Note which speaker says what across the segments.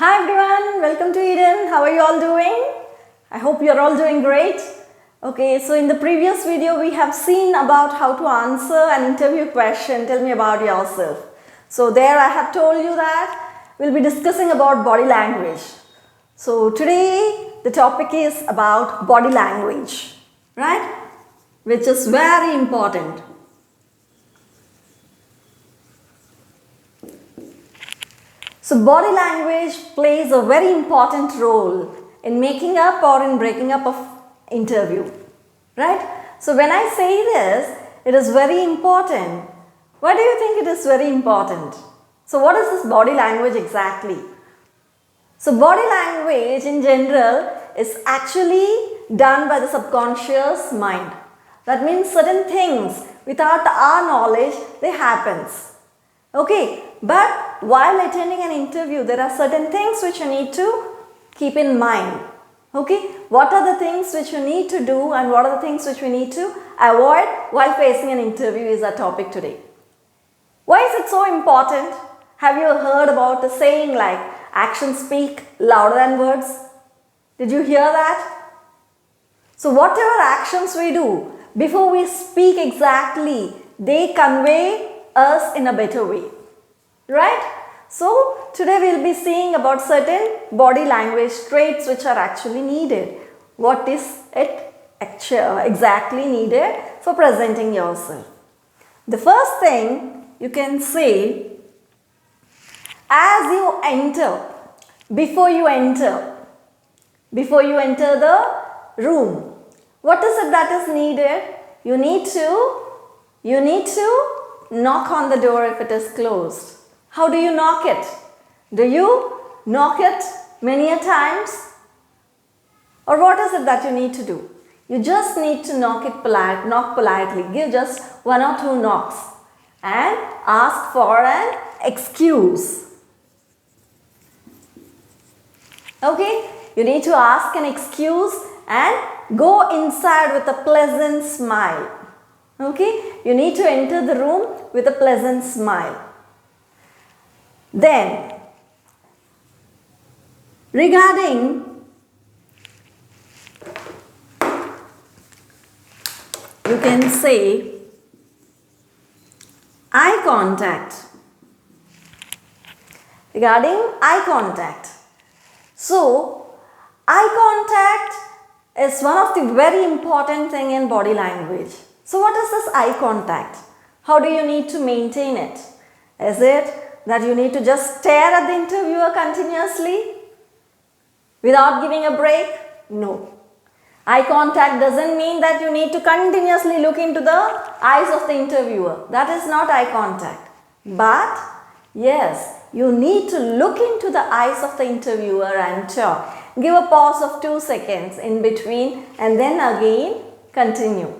Speaker 1: Hi everyone, welcome to Eden. How are you all doing? I hope you're all doing great. Okay, so in the previous video we have seen about how to answer an interview question. Tell me about yourself. So there I have told you that we'll be discussing about body language. So today the topic is about body language, right? Which is very important. So body language plays a very important role in making up or in breaking up of interview, right? So when I say this, it is very important. Why do you think it is very important? So what is this body language exactly? So body language in general is actually done by the subconscious mind. That means certain things without our knowledge, they happens. Okay, but while attending an interview, there are certain things which you need to keep in mind. Okay, what are the things which you need to do and what are the things which we need to avoid while facing an interview is our topic today. Why is it so important? Have you heard about the saying like actions speak louder than words? Did you hear that? So whatever actions we do, before we speak exactly, they convey us in a better way, right? So today we'll be seeing about certain body language traits which are actually needed. What is it exactly needed for presenting yourself? The first thing you can say, as you enter, before you enter the room, what is it that is needed? You need to knock on the door if it is closed. How do you knock it? Do you knock it many a times? Or what is it that you need to do? You just need to knock politely. Give just one or two knocks and ask for an excuse. Okay? You need to ask an excuse and go inside with a pleasant smile. Okay? You need to enter the room with a pleasant smile. Then, regarding, you can say eye contact. Regarding eye contact. So, eye contact is one of the very important thing in body language. So what is this eye contact? How do you need to maintain it? Is it that you need to just stare at the interviewer continuously without giving a break? No. Eye contact doesn't mean that you need to continuously look into the eyes of the interviewer. That is not eye contact. But yes, you need to look into the eyes of the interviewer and talk. Give a pause of 2 seconds in between and then again continue.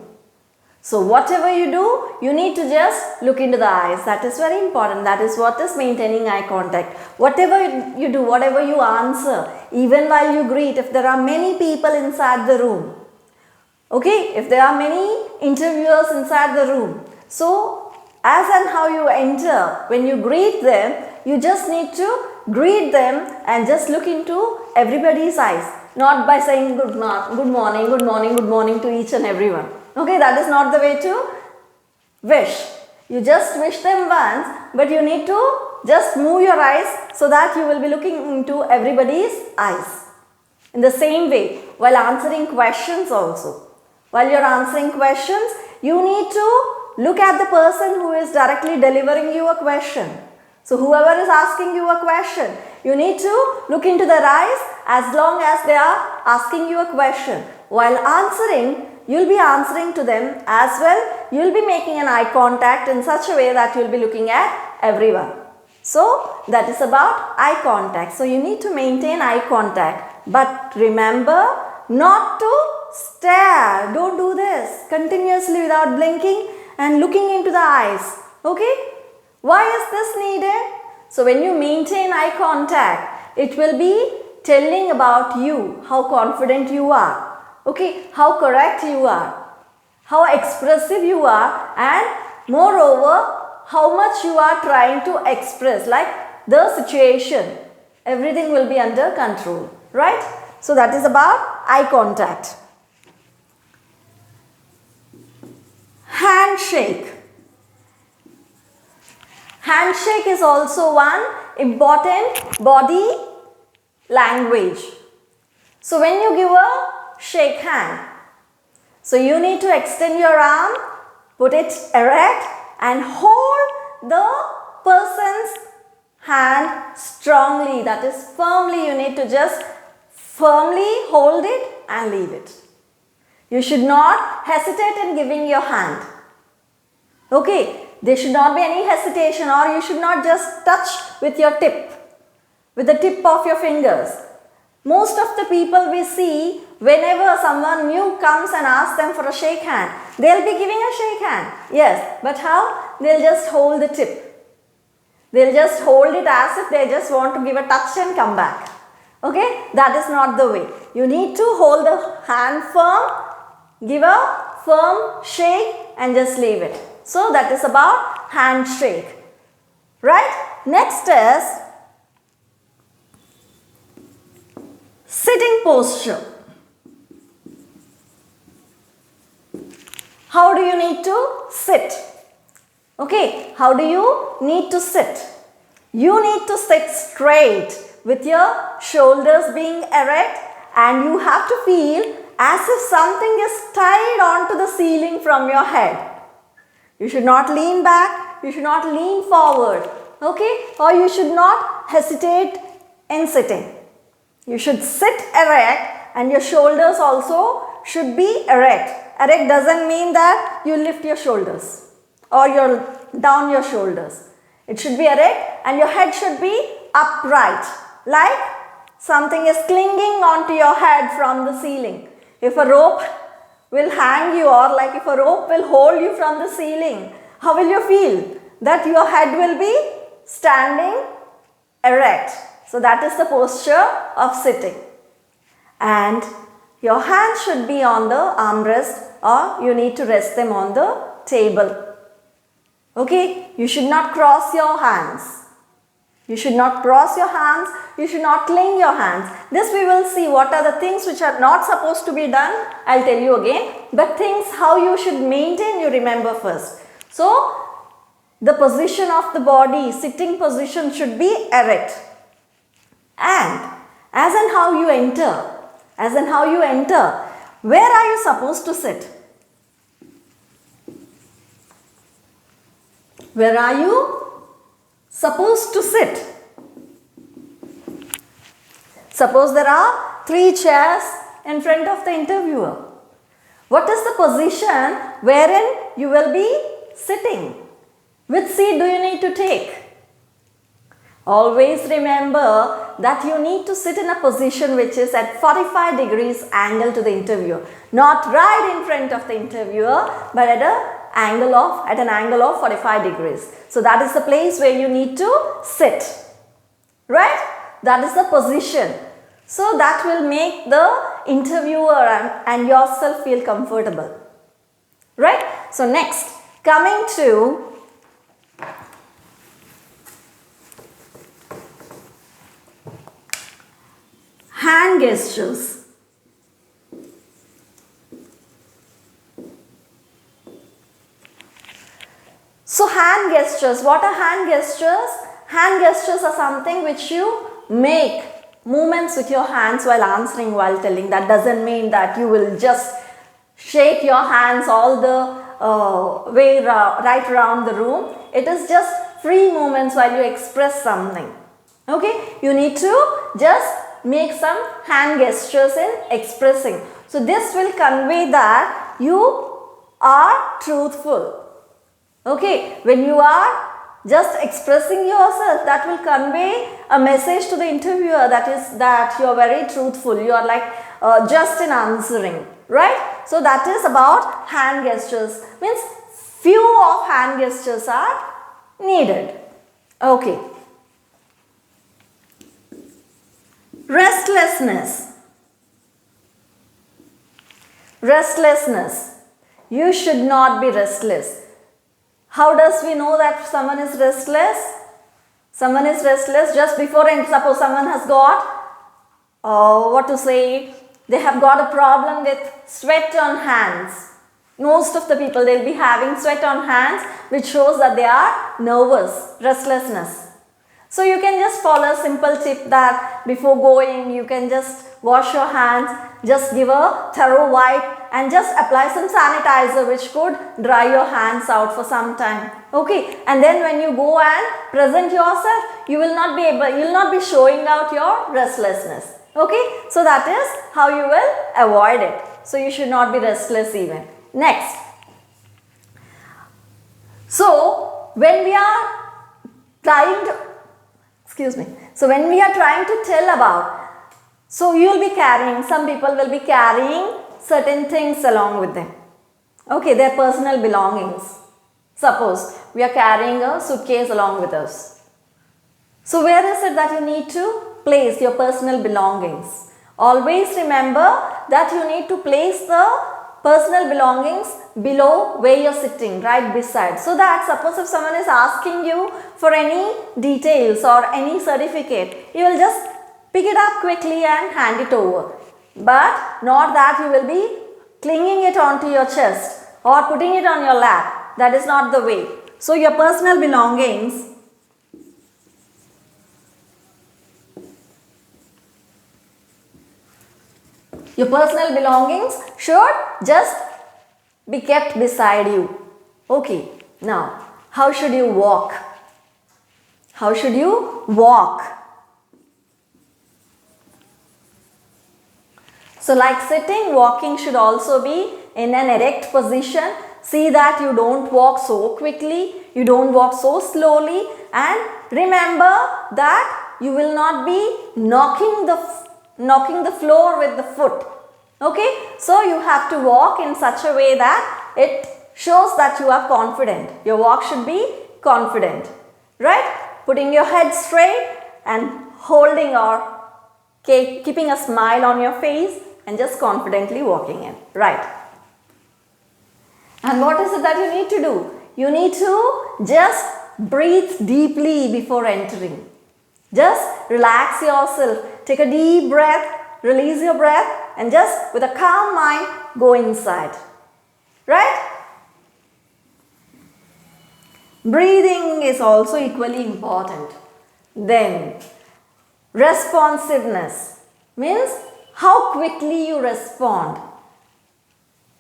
Speaker 1: So whatever you do, you need to just look into the eyes. That is very important. That is what is maintaining eye contact. Whatever you do, whatever you answer, even while you greet, if there are many people inside the room, okay, if there are many interviewers inside the room, so as and how you enter, when you greet them, you just need to greet them and just look into everybody's eyes. Not by saying good morning to each and everyone. Okay, that is not the way to wish. You just wish them once, but you need to just move your eyes so that you will be looking into everybody's eyes. In the same way, while answering questions also. While you are answering questions, you need to look at the person who is directly delivering you a question. So whoever is asking you a question, you need to look into their eyes as long as they are asking you a question. While answering, you will be answering to them as well. You will be making an eye contact in such a way that you will be looking at everyone. So that is about eye contact. So you need to maintain eye contact. But remember not to stare. Don't do this continuously without blinking and looking into the eyes. Okay? Why is this needed? So when you maintain eye contact, it will be telling about you, how confident you are. Okay, how correct you are, how expressive you are, and moreover, how much you are trying to express, like the situation. everything will be under control, right? So that is about eye contact. Handshake. Handshake is also one important body language. So when you give a shake hand, so you need to extend your arm, put it erect and hold the person's hand strongly, that is firmly. You need to just firmly hold it and leave it. You should not hesitate in giving your hand. Okay, there should not be any hesitation, or you should not just touch with your tip, with the tip of your fingers. Most of the people we see, whenever someone new comes and asks them for a shake hand, they'll be giving a shake hand. Yes, but how? They'll just hold the tip. They'll just hold it as if they just want to give a touch and come back. Okay, that is not the way. You need to hold the hand firm, give a firm shake and just leave it. So that is about handshake. Right? Next is sitting posture. How do you need to sit? Okay, how do you need to sit? You need to sit straight with your shoulders being erect, and you have to feel as if something is tied onto the ceiling from your head. You should not lean back, you should not lean forward, okay, or you should not hesitate in sitting. You should sit erect and your shoulders also should be erect. Erect doesn't mean that you lift your shoulders or down your shoulders. It should be erect and your head should be upright, like something is clinging onto your head from the ceiling. If a rope will hang you, or like if a rope will hold you from the ceiling, how will you feel? That your head will be standing erect. So that is the posture of sitting. And your hands should be on the armrest, or you need to rest them on the table. Okay, you should not cross your hands. You should not cross your hands. You should not cling your hands. This we will see what are the things which are not supposed to be done. I'll tell you again. But things how you should maintain, you remember first. So, the position of the body, sitting position should be erect. And as in how you enter, where are you supposed to sit? Where are you supposed to sit? Suppose there are 3 chairs in front of the interviewer. What is the position wherein you will be sitting? Which seat do you need to take? Always remember that you need to sit in a position which is at 45 degrees angle to the interviewer. Not right in front of the interviewer, but at an angle of 45 degrees. So that is the place where you need to sit. Right? That is the position. So that will make the interviewer and yourself feel comfortable. Right? So next, coming to hand gestures. So hand gestures, what are hand gestures? Hand gestures are something which you make movements with your hands while answering, while telling. That doesn't mean that you will just shake your hands all the way right around the room. It is just free movements while you express something. Okay, you need to just make some hand gestures in expressing. So this will convey that you are truthful. Okay, when you are just expressing yourself, that will convey a message to the interviewer, that is that you are very truthful, you are like just in answering, right? So that is about hand gestures, means few of hand gestures are needed. Okay. Restlessness. Restlessness. You should not be restless. How does we know that someone is restless? Someone is restless just before, and suppose someone has got, they have got a problem with sweat on hands. Most of the people, they'll be having sweat on hands, which shows that they are nervous, restlessness. So you can just follow a simple tip that before going, you can just wash your hands, just give a thorough wipe and just apply some sanitizer which could dry your hands out for some time. Okay, and then when you go and present yourself, you will not be showing out your restlessness. Okay, so that is how you will avoid it. So you should not be restless even. Next. So when we are trying to tell about, so you will be carrying, some people will be carrying certain things along with them. Okay, their personal belongings. Suppose we are carrying a suitcase along with us. So where is it that you need to place your personal belongings? Always remember that you need to place the personal belongings below where you are sitting, right beside. So that suppose if someone is asking you for any details or any certificate, you will just pick it up quickly and hand it over. But not that you will be clinging it onto your chest or putting it on your lap. That is not the way. So your personal belongings should just be kept beside you. Okay, now how should you walk? How should you walk? So like sitting, walking should also be in an erect position. See that you don't walk so quickly, you don't walk so slowly, and remember that you will not be knocking the floor with the foot. Okay, so you have to walk in such a way that it shows that you are confident. Your walk should be confident, right? Putting your head straight and holding or keeping a smile on your face and just confidently walking in, right? And what is it that you need to do? You need to just breathe deeply before entering. Just relax yourself, take a deep breath, release your breath, and just with a calm mind go inside, right? Breathing is also equally important. Then responsiveness means how quickly you respond.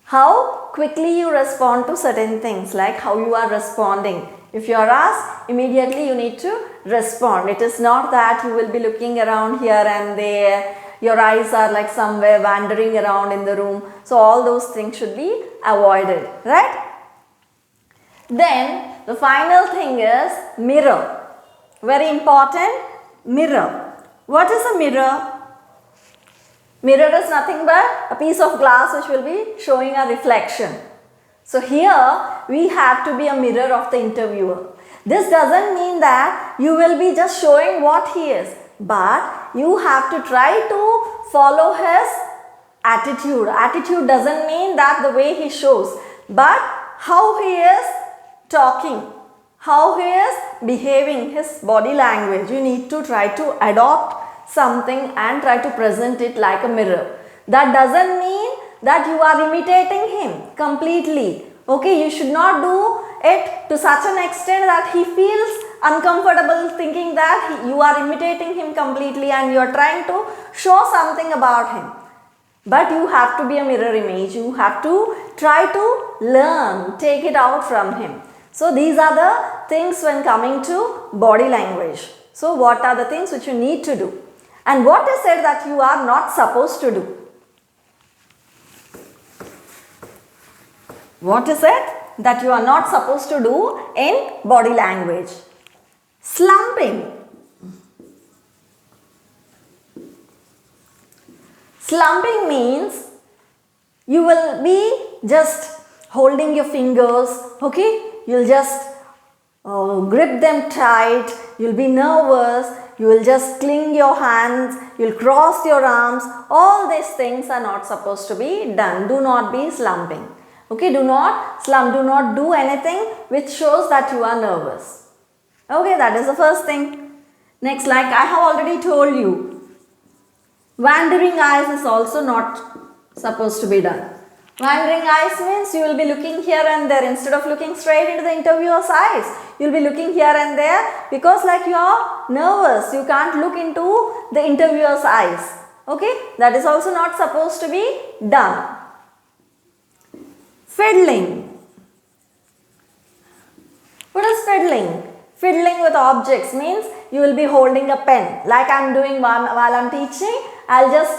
Speaker 1: How quickly you respond to certain things, like how you are responding. If you are asked, immediately you need to respond. It is not that you will be looking around here and there. Your eyes are like somewhere wandering around in the room. So all those things should be avoided, right? Then the final thing is mirror. Very important, mirror. What is a mirror? Mirror is nothing but a piece of glass which will be showing a reflection. So here we have to be a mirror of the interviewer. This doesn't mean that you will be just showing what he is, but you have to try to follow his attitude. Attitude doesn't mean that the way he shows, but how he is talking, how he is behaving, his body language. You need to try to adopt something and try to present it like a mirror. That doesn't mean that you are imitating him completely. Okay, you should not do it to such an extent that he feels uncomfortable thinking that you are imitating him completely and you are trying to show something about him. But you have to be a mirror image. You have to try to learn, take it out from him. So these are the things when coming to body language. So what are the things which you need to do? And what is it that you are not supposed to do? What is it that you are not supposed to do in body language? Slumping. Slumping means you will be just holding your fingers, okay? You'll just grip them tight, you'll be nervous, you will just cling your hands, you'll cross your arms. All these things are not supposed to be done. Do not be slumping. Okay, do not slump, do not do anything which shows that you are nervous. Okay, that is the first thing. Next, like I have already told you, wandering eyes is also not supposed to be done. Wandering eyes means you will be looking here and there instead of looking straight into the interviewer's eyes. You will be looking here and there because like you are nervous. You can't look into the interviewer's eyes. Okay, that is also not supposed to be done. Fiddling. What is fiddling? Fiddling with objects means you will be holding a pen. Like I am doing while I am teaching, I will just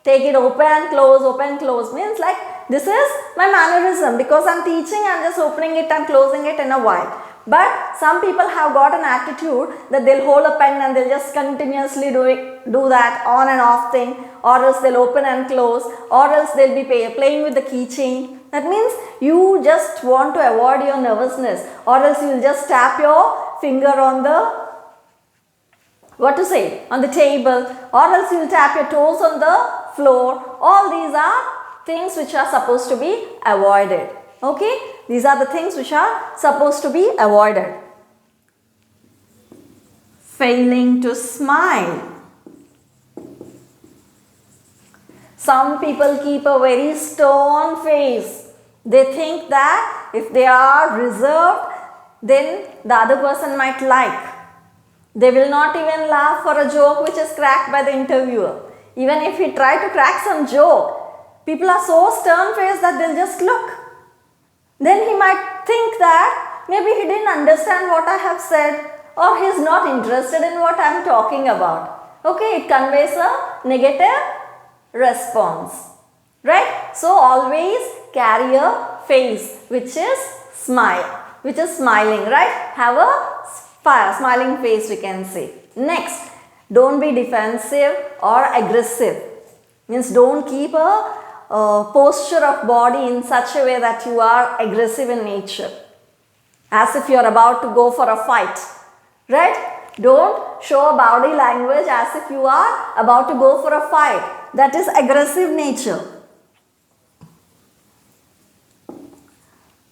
Speaker 1: take it open, close means like this is my mannerism because I am teaching, I am just opening it and closing it in a while. But some people have got an attitude that they'll hold a pen and they'll just continuously do that on and off thing, or else they'll open and close, or else they'll be playing with the keychain. That means you just want to avoid your nervousness, or else you'll just tap your finger on the on the table, or else you'll tap your toes on the floor. All these are things which are supposed to be avoided. Okay, these are the things which are supposed to be avoided. Failing to smile. Some people keep a very stern face. They think that if they are reserved, then the other person might like. They will not even laugh for a joke which is cracked by the interviewer. Even if he try to crack some joke, people are so stern-faced that they'll just look. Then he might think that maybe he didn't understand what I have said, or he is not interested in what I am talking about. Okay, it conveys a negative response. Right? So always carry a face which is smiling, right? Have a smiling face, we can say. Next, don't be defensive or aggressive. Means don't keep a posture of body in such a way that you are aggressive in nature, as if you are about to go for a fight, right? Don't show a body language as if you are about to go for a fight. That is aggressive nature.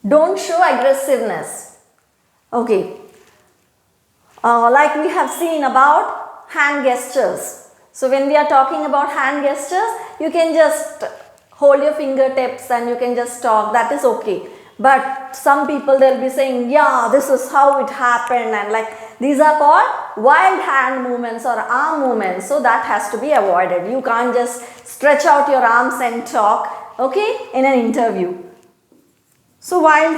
Speaker 1: Don't show aggressiveness. Okay, like we have seen about hand gestures. So when we are talking about hand gestures, you can just hold your fingertips and you can just talk, that is okay. But some people, they'll be saying, yeah, this is how it happened, and like these are called wild hand movements or arm movements. So that has to be avoided. You can't just stretch out your arms and talk, okay, in an interview. So wild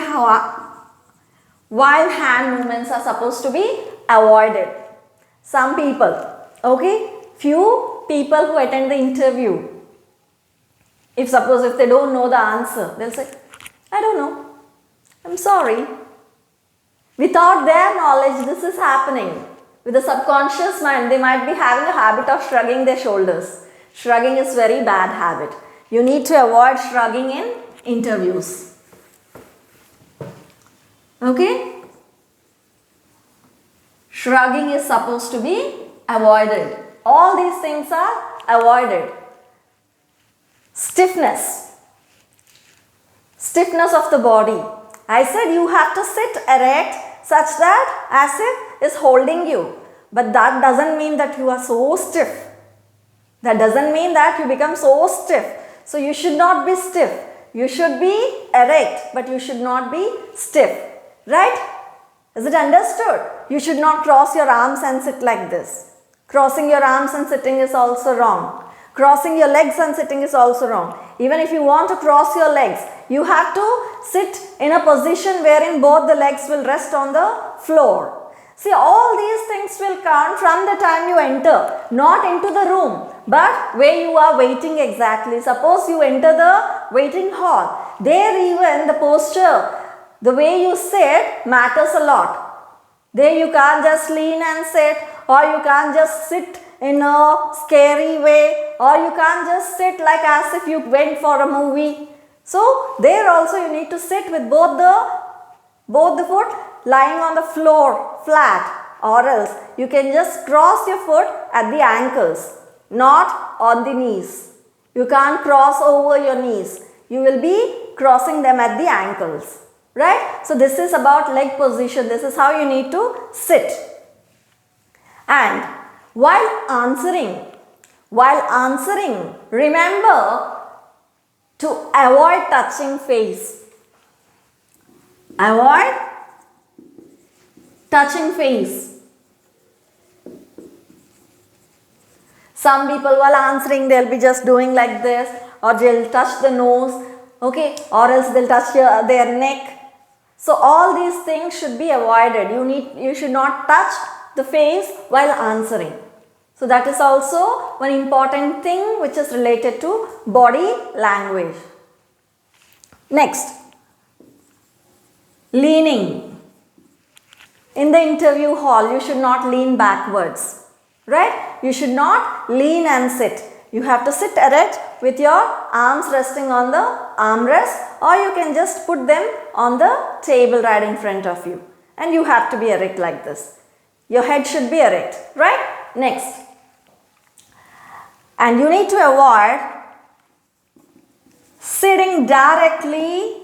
Speaker 1: hand movements are supposed to be avoided. Some people, okay, few people who attend the interview, if they don't know the answer, they'll say, I don't know, I'm sorry. Without their knowledge, this is happening. With the subconscious mind, they might be having a habit of shrugging their shoulders. Shrugging is very bad habit. You need to avoid shrugging in interviews. Okay? Shrugging is supposed to be avoided. All these things are avoided. Stiffness of the body. I said you have to sit erect such that as if is holding you. But that doesn't mean that you are so stiff. That doesn't mean that you become so stiff. So you should not be stiff. You should be erect, but you should not be stiff. Right? Is it understood? You should not cross your arms and sit like this. Crossing your arms and sitting is also wrong. Crossing your legs and sitting is also wrong. Even if you want to cross your legs, you have to sit in a position wherein both the legs will rest on the floor. See, all these things will count from the time you enter, not into the room, but where you are waiting exactly. Suppose you enter the waiting hall. There even the posture, the way you sit matters a lot. There you can't just lean and sit, or you can't just sit in a scary way, or you can't just sit like as if you went for a movie. So there also you need to sit with both the foot lying on the floor flat, or else you can just cross your foot at the ankles, not on the knees. You can't cross over your knees. You will be crossing them at the ankles. Right? So this is about leg position. This is how you need to sit. And while answering, remember to avoid touching face. Avoid touching face. Some people while answering, they'll be just doing like this, or they'll touch the nose, okay, or else they'll touch their neck. So all these things should be avoided. You should not touch the face while answering. So that is also one important thing which is related to body language. Next, leaning. In the interview hall, you should not lean backwards, right? You should not lean and sit. You have to sit erect with your arms resting on the armrest, or you can just put them on the table right in front of you. And you have to be erect like this. Your head should be erect, right? Next. And you need to avoid sitting directly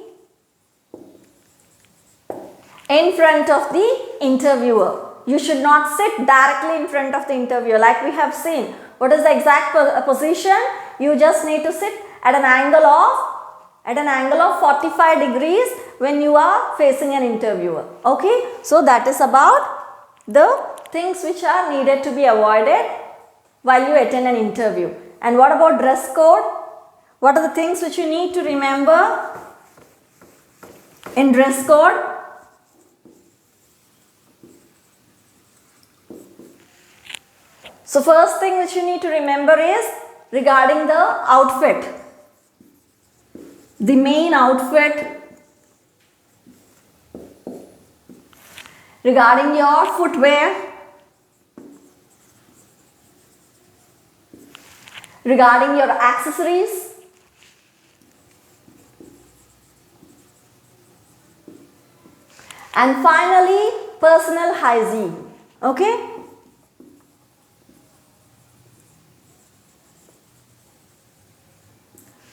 Speaker 1: in front of the interviewer. You should not sit directly in front of the interviewer like we have seen. What is the exact position? You just need to sit at an angle of 45 degrees when you are facing an interviewer. Okay, so that is about the things which are needed to be avoided while you attend an interview. And what about dress code? What are the things which you need to remember in dress code? So first thing which you need to remember is regarding the outfit. The main outfit, regarding your footwear, regarding your accessories, and finally personal hygiene. Okay?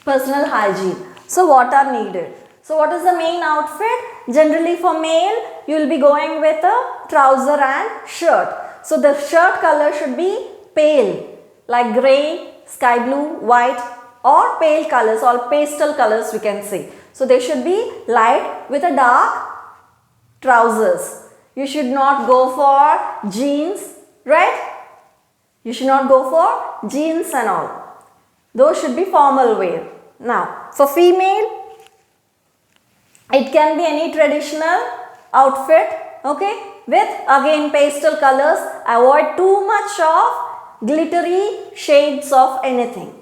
Speaker 1: Personal hygiene. So what are needed? So what is the main outfit? Generally for male, you will be going with a trouser and shirt. So the shirt color should be pale, like grey, sky blue, white, or pale colors, or pastel colors we can say. So they should be light with a dark trousers. You should not go for jeans, right? You should not go for jeans and all. Those should be formal wear. Now, for female, it can be any traditional outfit, okay, with again pastel colors. Avoid too much of glittery shades of anything,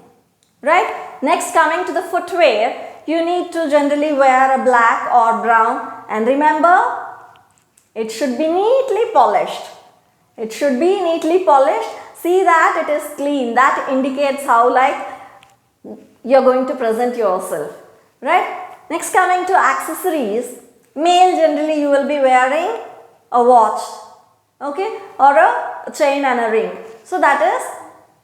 Speaker 1: right? Next, coming to the footwear, you need to generally wear a black or brown, and remember, it should be neatly polished. It should be neatly polished. See that it is clean. That indicates how you're going to present yourself, right? Next, coming to accessories, male generally you will be wearing a watch, okay, or a chain and a ring. So that is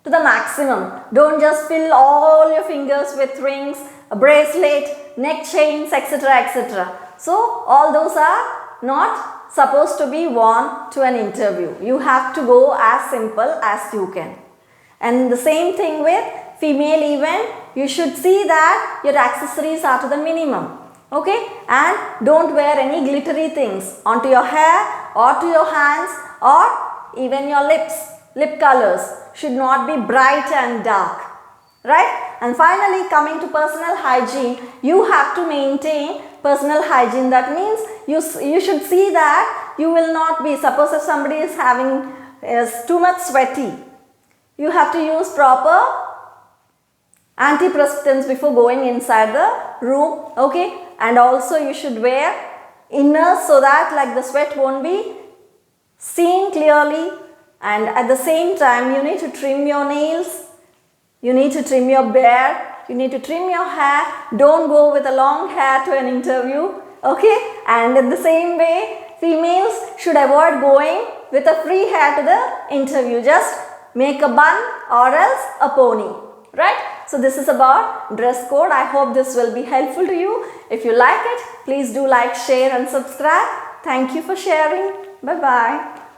Speaker 1: to the maximum. Don't just fill all your fingers with rings, a bracelet, neck chains, etc., etc. So all those are not supposed to be worn to an interview. You have to go as simple as you can. And the same thing with female even, you should see that your accessories are to the minimum, okay, and don't wear any glittery things onto your hair or to your hands, or even your lips. Lip colors should not be bright and dark, right? And finally, coming to personal hygiene, you have to maintain personal hygiene. That means you should see that you will not be, suppose if somebody is too much sweaty, you have to use proper antiperspirants before going inside the room, okay, and also you should wear inners so that the sweat won't be seen clearly, and at the same time you need to trim your nails, you need to trim your beard, you need to trim your hair. Don't go with a long hair to an interview, okay, and in the same way females should avoid going with a free hair to the interview. Just make a bun or else a pony, right? So this is about dress code. I hope this will be helpful to you. If you like it, please do like, share and subscribe. Thank you for sharing. Bye-bye.